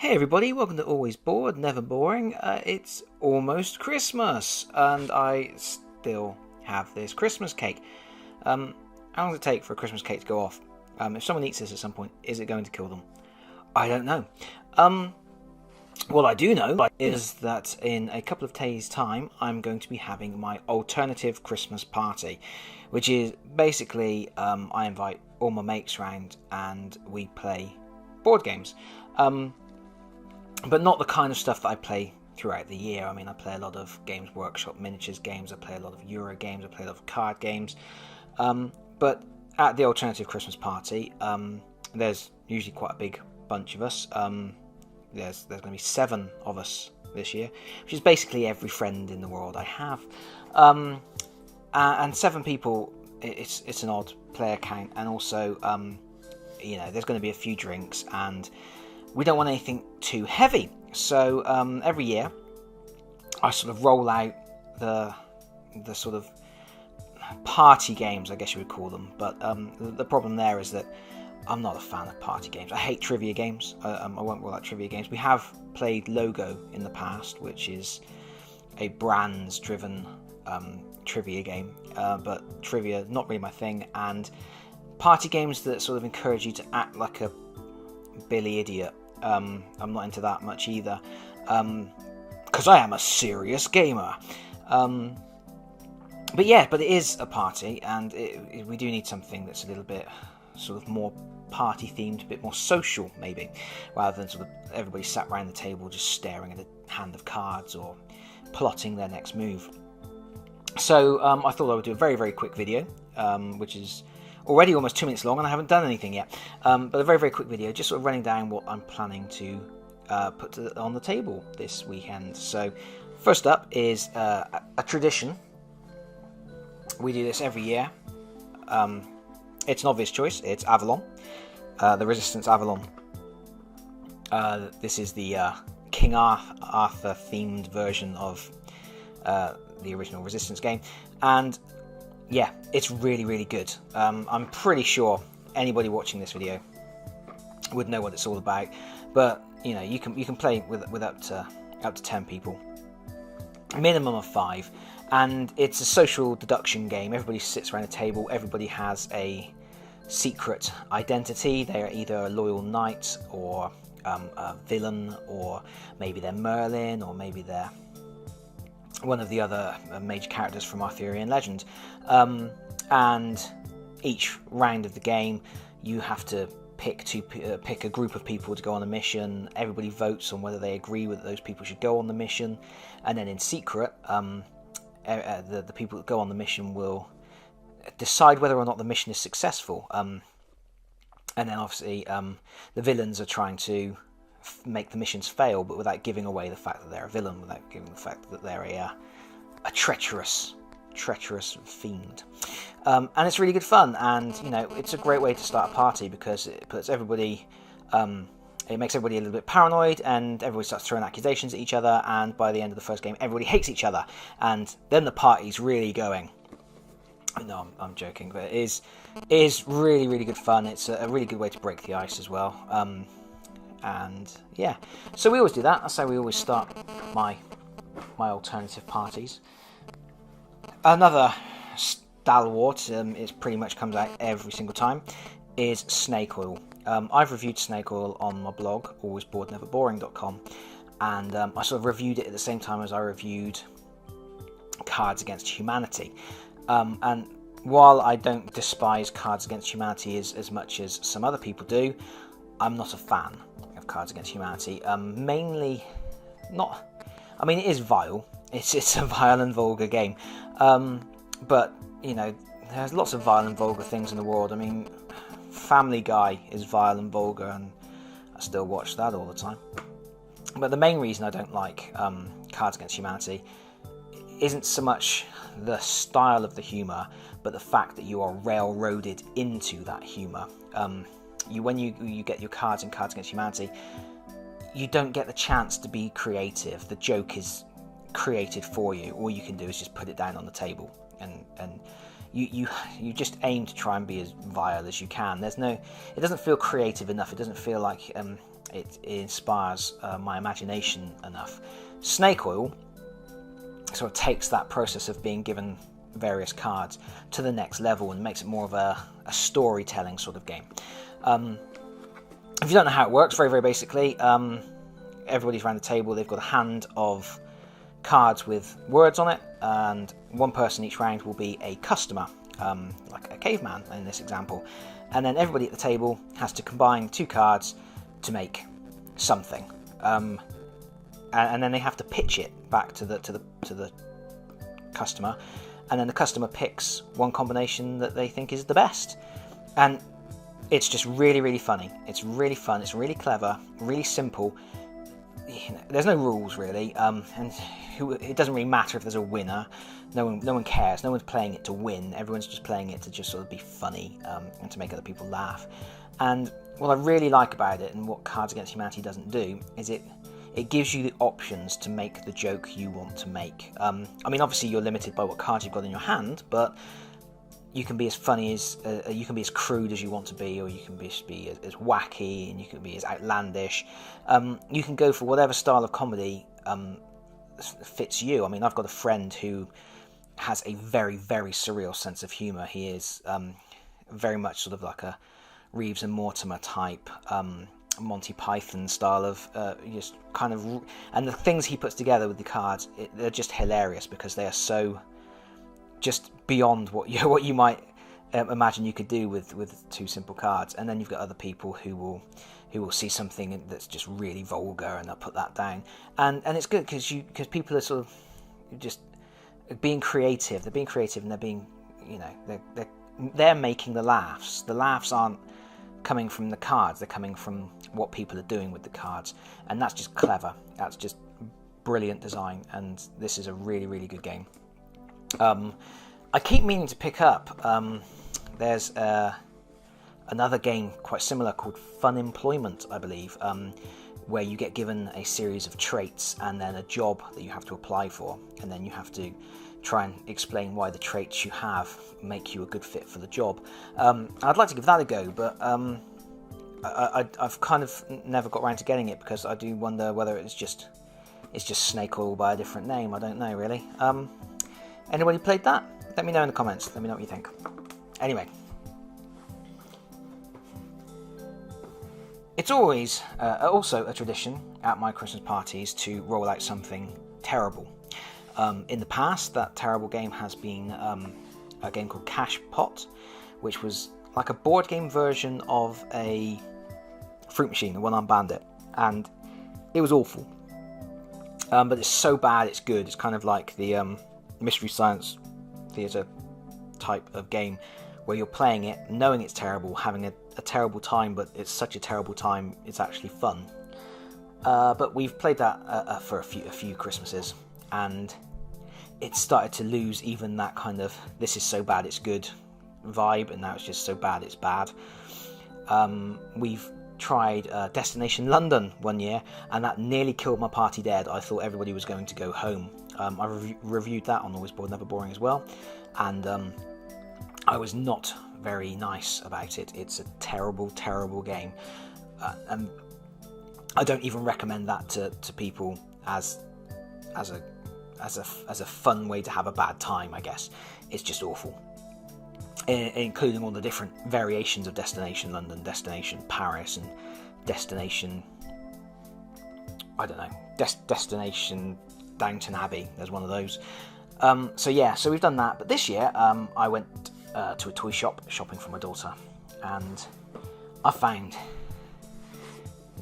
Hey everybody, welcome to Always Bored, Never Boring. It's almost Christmas, and I still have this Christmas cake. How long does it take for a Christmas cake to go off? If someone eats this at some point, is it going to kill them? I don't know. What I do know is that in a couple of days' time, I'm going to be having my alternative Christmas party, which is basically I invite all my mates round and we play board games. But not the kind of stuff that I play throughout the year. I mean, I play a lot of Games Workshop miniatures games, I play a lot of Euro games, I play a lot of card games. But at the alternative Christmas party, there's usually quite a big bunch of us. There's going to be 7 of us this year, which is basically every friend in the world I have. And 7 people, it's an odd player count, and also, there's going to be a few drinks, and we don't want anything too heavy. So every year, I sort of roll out the sort of party games, I guess you would call them. But the problem there is that I'm not a fan of party games. I hate trivia games. I won't roll out trivia games. We have played Logo in the past, which is a brands-driven trivia game. But trivia, not really my thing. And party games that sort of encourage you to act like a Billy idiot, I'm not into that much either, because I am a serious gamer. But it is a party, and we do need something that's a little bit sort of more party themed, a bit more social maybe, rather than sort of everybody sat around the table just staring at a hand of cards or plotting their next move. So I thought I would do a very, very quick video, which is already almost 2 minutes long, and I haven't done anything yet. But a very, very quick video, just sort of running down what I'm planning to put on the table this weekend. So first up is a tradition. We do this every year. It's an obvious choice. It's Avalon, the Resistance Avalon. This is the King Arthur themed version of the original Resistance game, and yeah, it's really, really good. I'm pretty sure anybody watching this video would know what it's all about, but you can play with up to 10 people, minimum of 5, and it's a social deduction game. Everybody sits around a table. Everybody has a secret identity. They are either a loyal knight or a villain, or maybe they're Merlin, or maybe they're one of the other major characters from Arthurian legend. And each round of the game, you have to pick a group of people to go on a mission. Everybody votes on whether they agree with those people should go on the mission, and then in secret, the people that go on the mission will decide whether or not the mission is successful. And then obviously, the villains are trying to make the missions fail, but without giving away the fact that they're a villain, without giving the fact that they're a treacherous fiend. And it's really good fun, and it's a great way to start a party, because it puts everybody, it makes everybody a little bit paranoid, and everybody starts throwing accusations at each other, and by the end of the first game, everybody hates each other, and then the party's really going. No, I'm joking, but it is really, really good fun. It's a really good way to break the ice as well. And yeah, so we always do that. That's how we always start my alternative parties. Another stalwart, it pretty much comes out every single time, is snake oil. I've reviewed snake oil on my blog, alwaysboredneverboring.com, and I sort of reviewed it at the same time as I reviewed Cards Against Humanity. And while I don't despise Cards Against Humanity as much as some other people do, I'm not a fan of Cards Against Humanity. Mainly not. I mean, it is vile. It's a vile and vulgar game. But there's lots of vile and vulgar things in the world. I mean, Family Guy is vile and vulgar, and I still watch that all the time. But the main reason I don't like Cards Against Humanity isn't so much the style of the humour, but the fact that you are railroaded into that humour. When you get your cards in Cards Against Humanity, you don't get the chance to be creative. The joke is created for you. All you can do is just put it down on the table, and you just aim to try and be as vile as you can. It doesn't feel creative enough. It doesn't feel like it inspires my imagination enough. Snake Oil sort of takes that process of being given various cards to the next level and makes it more of a storytelling sort of game. If you don't know how it works, very, very basically, everybody's around the table. They've got a hand of cards with words on it, and one person each round will be a customer, like a caveman in this example. And then everybody at the table has to combine 2 cards to make something, and then they have to pitch it back to the customer, and then the customer picks one combination that they think is the best. And it's just really, really funny. It's really fun. It's really clever, really simple. There's no rules really, and it doesn't really matter if there's a winner. No one cares. No one's playing it to win. Everyone's just playing it to just sort of be funny, and to make other people laugh. And what I really like about it, and what Cards Against Humanity doesn't do, is it gives you the options to make the joke you want to make. I mean, obviously you're limited by what cards you've got in your hand, but you can be as funny as you can be as crude as you want to be, or you can be as wacky, and you can be as outlandish. You can go for whatever style of comedy fits you. I mean, I've got a friend who has a very, very surreal sense of humour. He is very much sort of like a Reeves and Mortimer type, Monty Python style of just kind of, and the things he puts together with the cards, they're just hilarious because they are so just beyond what you might imagine you could do with 2 simple cards. And then you've got other people who will see something that's just really vulgar and they'll put that down. And it's good because people are sort of just being creative. They're being creative, and they're being, they're making the laughs. The laughs aren't coming from the cards. They're coming from what people are doing with the cards, and that's just clever. That's just brilliant design, and this is a really, really good game. I keep meaning to pick up, there's another game quite similar called Fun Employment, I believe, where you get given a series of traits and then a job that you have to apply for, and then you have to try and explain why the traits you have make you a good fit for the job. I'd like to give that a go, but I've kind of never got around to getting it because I do wonder whether it's just Snake Oil by a different name. I don't know really. Anybody played that? Let me know in the comments. Let me know what you think. Anyway, it's always also a tradition at my Christmas parties to roll out something terrible. In the past, that terrible game has been a game called Cash Pot, which was like a board game version of a Fruit Machine, the One-Armed Bandit, and it was awful. But it's so bad it's good. It's kind of like the Mystery Science Theatre type of game where you're playing it, knowing it's terrible, having a terrible time, but it's such a terrible time it's actually fun. But we've played that for a few Christmases, and it started to lose even that kind of this is so bad it's good vibe, and now it's just so bad it's bad. We've tried Destination London one year, and that nearly killed my party dead. I thought everybody was going to go home. I reviewed that on Always Bored Never Boring as well, and I was not very nice about it. It's a terrible, terrible game, and I don't even recommend that to people as a fun way to have a bad time. I guess it's just awful, including all the different variations of Destination London, Destination Paris, and Destination, I don't know, Destination Downton Abbey. There's one of those. So we've done that. But this year, I went to a toy shop shopping for my daughter, and I found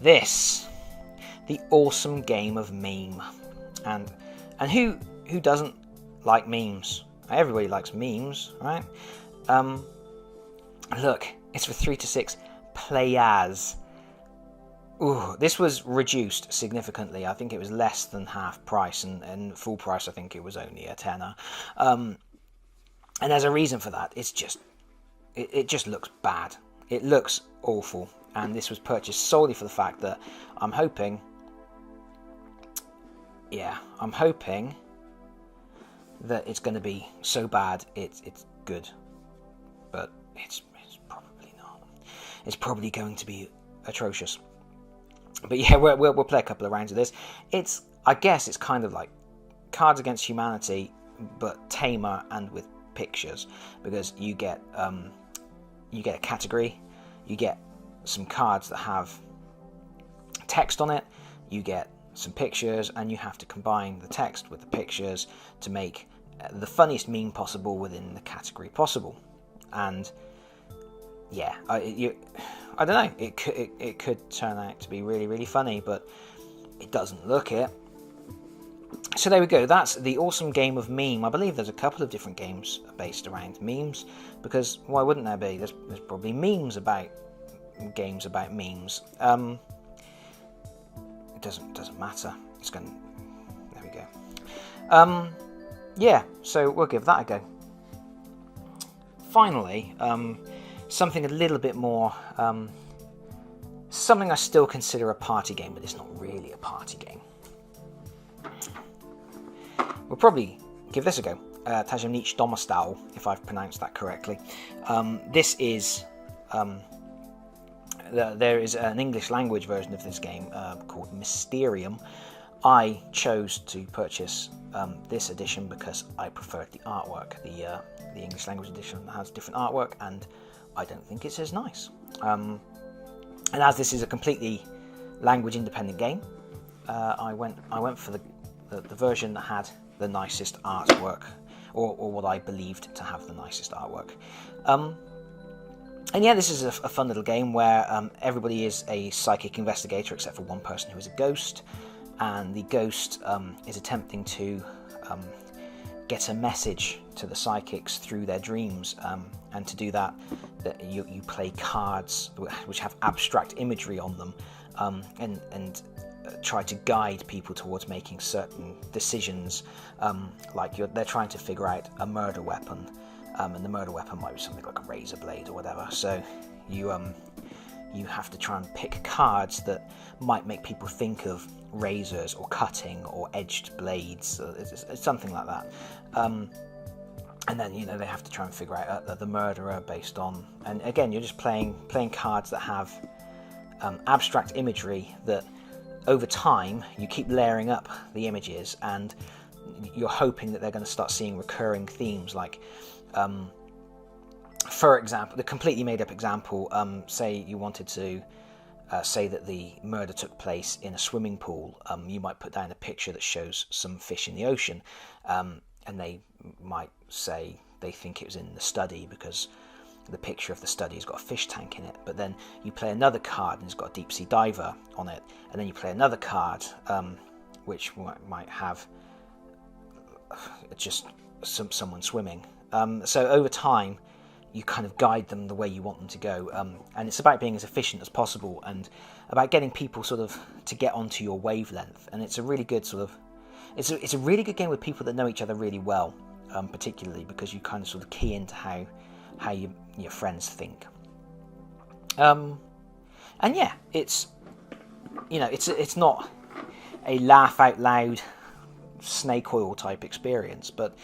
this, the awesome game of Meme. And who doesn't like memes? Everybody likes memes, right? Look, it's for 3 to 6 players. Ooh, this was reduced significantly. I think it was less than half price, and full price I think it was only a tenner. And there's a reason for that. It's just, it just looks bad. It looks awful. And this was purchased solely for the fact that I'm hoping that it's going to be so bad it's good. but it's probably not. It's probably going to be atrocious. But yeah, we'll play a couple of rounds of this. I guess it's kind of like Cards Against Humanity, but tamer and with pictures, because you get a category, you get some cards that have text on it, you get some pictures, and you have to combine the text with the pictures to make the funniest meme possible within the category possible. And yeah, I don't know, it could turn out to be really, really funny, but it doesn't look it. So there we go, that's the awesome game of meme. I believe there's a couple of different games based around memes, because why wouldn't there be? There's probably memes about games about memes. It doesn't matter. There we go. Yeah, so we'll give that a go. Finally, something a little bit more, something I still consider a party game, but it's not really a party game. We'll probably give this a go. Tajemnic Domostal, if I've pronounced that correctly. This is... there is an English language version of this game called Mysterium. I chose to purchase this edition because I preferred the artwork. The English language edition has different artwork, and I don't think it's as nice. And as this is a completely language independent game, I went for the version that had the nicest artwork, or what I believed to have the nicest artwork. And yeah, this is a fun little game where everybody is a psychic investigator except for one person who is a ghost, and the ghost is attempting to get a message to the psychics through their dreams, and to do that you play cards which have abstract imagery on them, and try to guide people towards making certain decisions, like they're trying to figure out a murder weapon, and the murder weapon might be something like a razor blade or whatever, so you have to try and pick cards that might make people think of razors or cutting or edged blades, it's something like that. And then they have to try and figure out the murderer based on, and again you're just playing cards that have abstract imagery that over time you keep layering up the images, and you're hoping that they're going to start seeing recurring themes, like for example, the completely made up example, say you wanted to say that the murder took place in a swimming pool, you might put down a picture that shows some fish in the ocean, and they might say they think it was in the study because the picture of the study has got a fish tank in it. But then you play another card and it's got a deep sea diver on it, and then you play another card which might have just someone swimming. So over time you kind of guide them the way you want them to go, and it's about being as efficient as possible and about getting people sort of to get onto your wavelength. And it's a really good sort of it's a really good game with people that know each other really well, particularly because you kind of sort of key into how your friends think. And yeah, it's it's not a laugh out loud snake oil type experience, but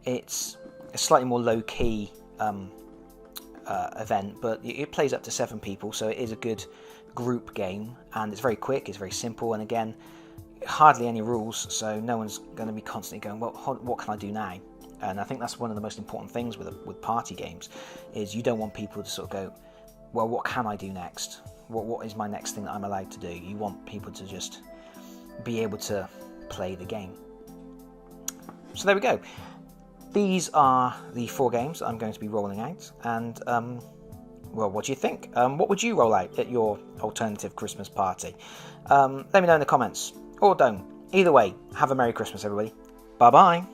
it's a slightly more low key event, but it plays up to 7 people, so it is a good group game, and it's very quick, it's very simple, and again, hardly any rules, so no one's going to be constantly going, well, what can I do now? And I think that's one of the most important things with party games, is you don't want people to sort of go, well, what can I do next? What is my next thing that I'm allowed to do? You want people to just be able to play the game. So there we go. These are the 4 games that I'm going to be rolling out, and well, what do you think? What would you roll out at your alternative Christmas party? Let me know in the comments, or don't. Either way, have a Merry Christmas, everybody. Bye-bye.